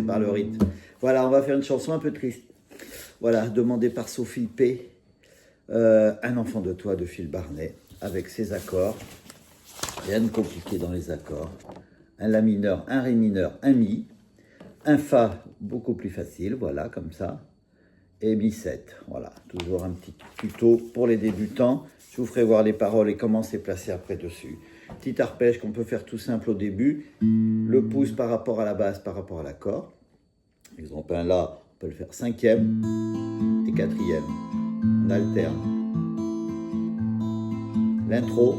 par le rythme. Voilà, on va faire une chanson un peu triste. Voilà, demandée par Sophie P. Un enfant de toi de Phil Barnet, avec ses accords. Rien de compliqué dans les accords. Un La mineur, un Ré mineur, un Mi. Un Fa, beaucoup plus facile, voilà, comme ça. Et Mi 7, voilà. Toujours un petit tuto pour les débutants. Je vous ferai voir les paroles et comment c'est placé après dessus. Petit arpège qu'on peut faire tout simple au début. Le pouce par rapport à la basse, par rapport à l'accord. Exemple, un La, on peut le faire cinquième et quatrième. On alterne. L'intro.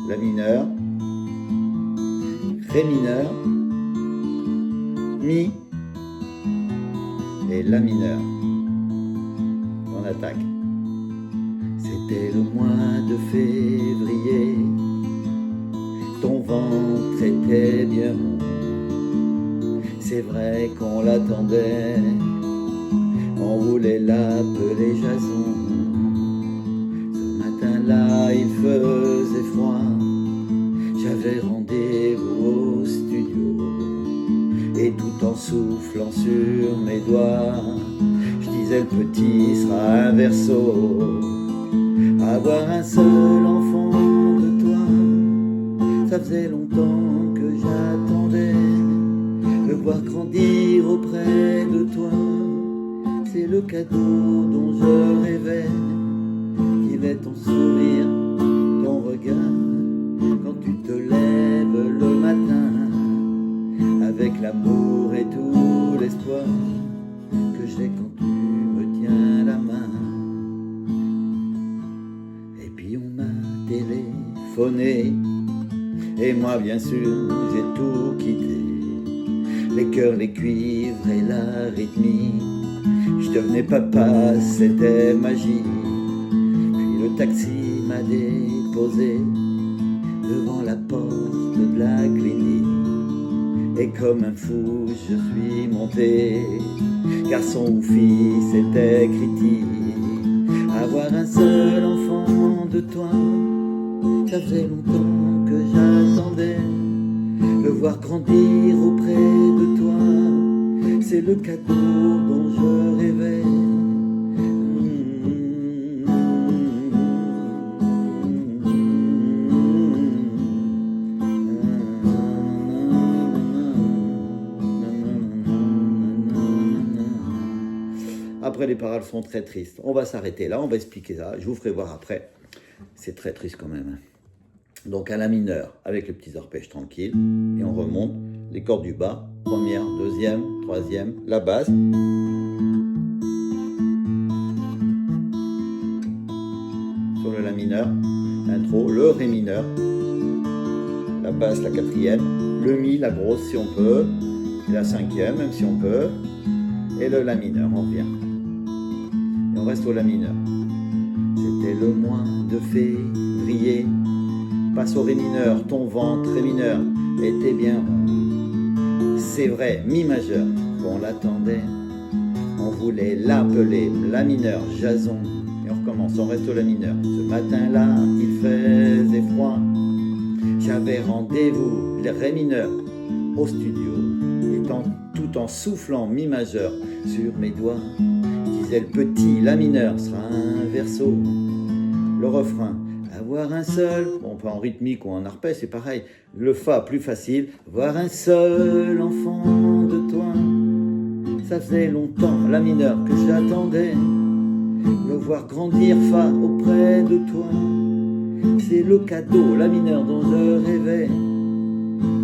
La mineur. Ré mineur. Mi. Et La mineur. On attaque. C'était le mois de février. Ton ventre était bien rond. C'est vrai qu'on l'attendait. On voulait l'appeler Jason. Ce matin-là, il faisait froid. J'avais rendez-vous au studio. Et tout en soufflant sur mes doigts, je disais le petit sera un verso. Avoir un seul enfant de toi, ça faisait longtemps que j'attendais. Le voir grandir auprès de toi, c'est le cadeau dont je rêvais. Il est ton sourire, ton regard, quand tu te lèves le matin, avec l'amour et tout l'espoir que j'ai quand tu me tiens la main. Et puis on m'a téléphoné, et moi bien sûr j'ai tout quitté. Les cœurs, les cuivres et la rythmique. Je devenais papa, c'était magie. Puis le taxi m'a déposé devant la porte de la clinique. Et comme un fou je suis monté, garçon ou fille c'était critique. Avoir un seul enfant de toi, ça faisait longtemps que j'attendais. Le voir grandir auprès de toi, c'est le cadeau dont je rêvais. Après, les paroles sont très tristes. On va s'arrêter là, on va expliquer ça. Je vous ferai voir après. C'est très triste quand même. Donc un La mineur avec les petits arpèges tranquilles. Et on remonte les cordes du bas. Première, deuxième, troisième, la basse. Sur le La mineur, intro, le Ré mineur. La basse, la quatrième. Le Mi, la grosse si on peut. Et la cinquième, même si on peut. Et le La mineur, on revient. Et on reste au La mineur. C'était le mois de février. Passe au Ré mineur, ton ventre Ré mineur était bien rond. C'est vrai, Mi majeur, qu'on l'attendait. On voulait l'appeler La mineur, Jason. Et on recommence, on reste au La mineur. Ce matin-là, il faisait froid. J'avais rendez-vous, les Ré mineur, au studio. Et tout en soufflant Mi majeur sur mes doigts, je disais le petit La mineur sera un verso. Le refrain. Avoir un seul, bon pas en rythmique ou en arpège, c'est pareil. Le Fa plus facile. Voir un seul enfant de toi, ça faisait longtemps, La mineur que j'attendais. Le voir grandir Fa auprès de toi, c'est le cadeau, La mineur dont je rêvais.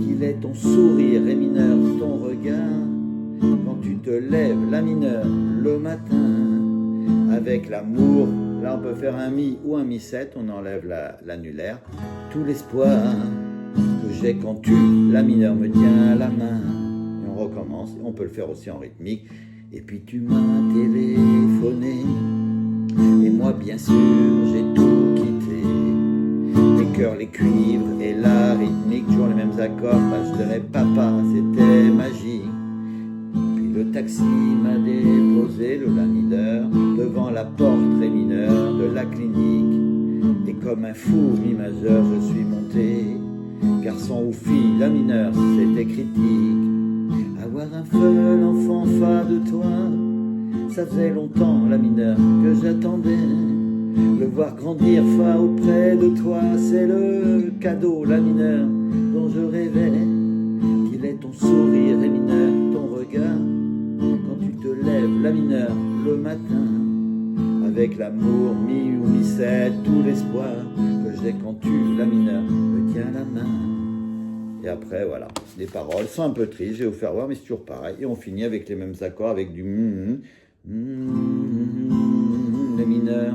Qu'il est ton sourire, Ré mineur, ton regard, quand tu te lèves, La mineur, le matin, avec l'amour. Là, on peut faire un Mi ou un Mi 7, on enlève l'annulaire. Tout l'espoir que j'ai quand tu, La mineur, me tiens la main. Et on recommence, on peut le faire aussi en rythmique. Et puis tu m'as téléphoné, et moi, bien sûr, j'ai tout quitté. Les cœurs, les cuivres et la rythmique, toujours les mêmes accords. Bah, je dirais papa, c'était magique. Le taxi m'a déposé, le La mineur, devant la porte Ré mineur de la clinique. Et comme un fou Mi majeur, je suis un feu, l'enfant fa de toi. Ça faisait longtemps, la mineure, que j'attendais. Le voir grandir fa auprès de toi, c'est le cadeau, la mineure, dont je rêvais. Qu'il est ton sourire, ré mineur, ton regard, quand tu te lèves, la mineure, le matin. Avec l'amour, mi ou mi 7, tout l'espoir que j'ai quand tu, la mineure, me tiens la main. Et après, voilà, les paroles sont un peu tristes, je vais vous faire voir, mais c'est toujours pareil. Et on finit avec les mêmes accords, avec du la mineur,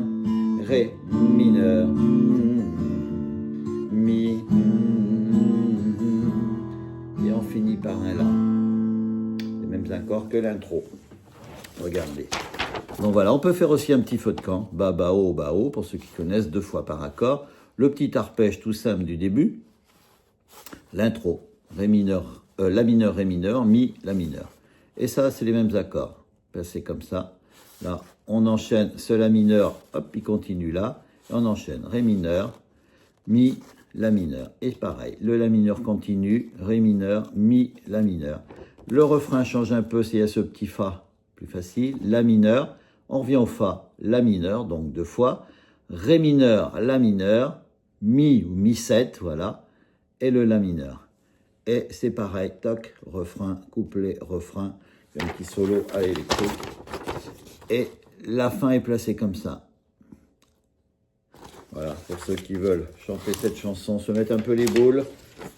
ré mineur, mi, et on finit par un la. Les mêmes accords que l'intro. Regardez. Donc voilà, on peut faire aussi un petit feu de camp, ba, ba, o, pour ceux qui connaissent, 2 fois par accord. Le petit arpège tout simple du début. L'intro, ré mineur, la mineur, ré mineur, mi, la mineur. Et ça, c'est les mêmes accords. C'est comme ça. Là, on enchaîne ce la mineur, hop, il continue là. Et on enchaîne ré mineur, mi, la mineur. Et pareil, le la mineur continue, ré mineur, mi, la mineur. Le refrain change un peu, c'est à ce petit fa, plus facile. La mineur, on revient au fa, la mineur, donc 2 fois. Ré mineur, la mineur, mi ou mi 7, voilà. Et le la mineur. Et c'est pareil, toc, refrain, couplet, refrain, un petit solo à l'électro. Et la fin est placée comme ça. Voilà, pour ceux qui veulent chanter cette chanson, se mettre un peu les boules.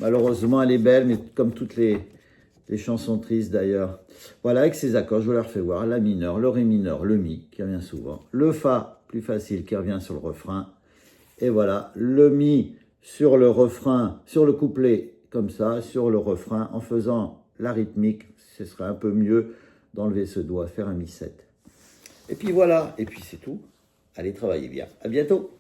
Malheureusement, elle est belle, mais comme toutes les chansons tristes d'ailleurs. Voilà, avec ces accords, je vous la refais voir. La mineur, le ré mineur, le mi, qui revient souvent. Le fa, plus facile, qui revient sur le refrain. Et voilà, le mi sur le refrain, sur le couplet, comme ça, sur le refrain, en faisant la rythmique, ce serait un peu mieux d'enlever ce doigt, faire un mi 7. Et puis voilà, et puis c'est tout. Allez, travaillez bien. À bientôt.